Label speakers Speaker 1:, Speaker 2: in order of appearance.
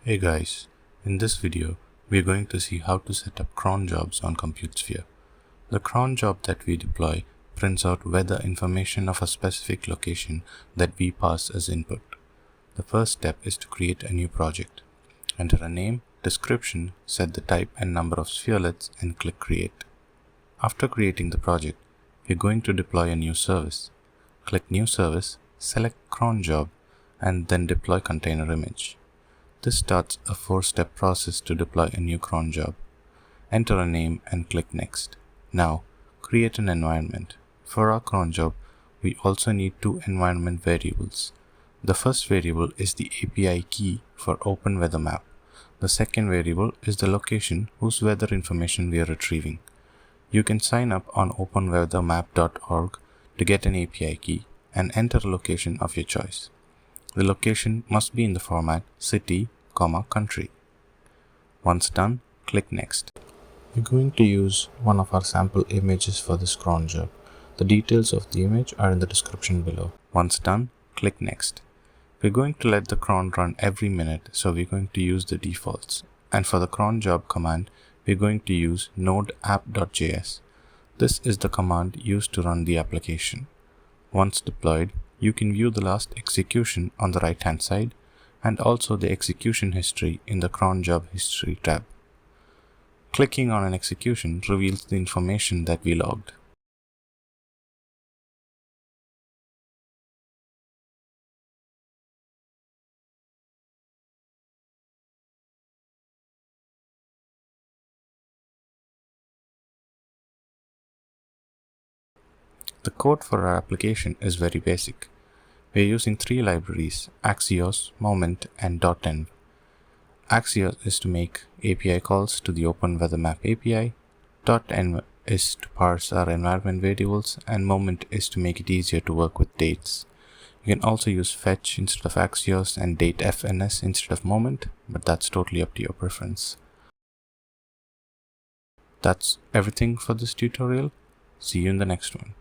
Speaker 1: Hey guys, in this video we are going to see how to set up cron jobs on ComputeSphere. The cron job that we deploy prints out weather information of a specific location that we pass as input. The first step is to create a new project. Enter a name, description, set the type and number of spherelets and click create. After creating the project, we are going to deploy a new service. Click new service, select cron job and then deploy container image. This starts a 4-step process to deploy a new cron job. Enter a name and click next. Now, create an environment. For our cron job, we also need 2 environment variables. The first variable is the API key for OpenWeatherMap. The second variable is the location whose weather information we are retrieving. You can sign up on openweathermap.org to get an API key and enter a location of your choice. The location must be in the format city, country. Once done, click next. We're going to use one of our sample images for this cron job. The details of the image are in the description below. Once done, click next. We're going to let the cron run every minute, so we're going to use the defaults. And for the cron job command, we're going to use node app.js. This is the command used to run the application. Once deployed, you can view the last execution on the right hand side and also the execution history in the cron job history tab. Clicking on an execution reveals the information that we logged. The code for our application is very basic. We are using 3 libraries, Axios, Moment, and .env. Axios is to make API calls to the OpenWeatherMap API, .env is to parse our environment variables, and Moment is to make it easier to work with dates. You can also use fetch instead of Axios and datefns instead of Moment, but that's totally up to your preference. That's everything for this tutorial. See you in the next one.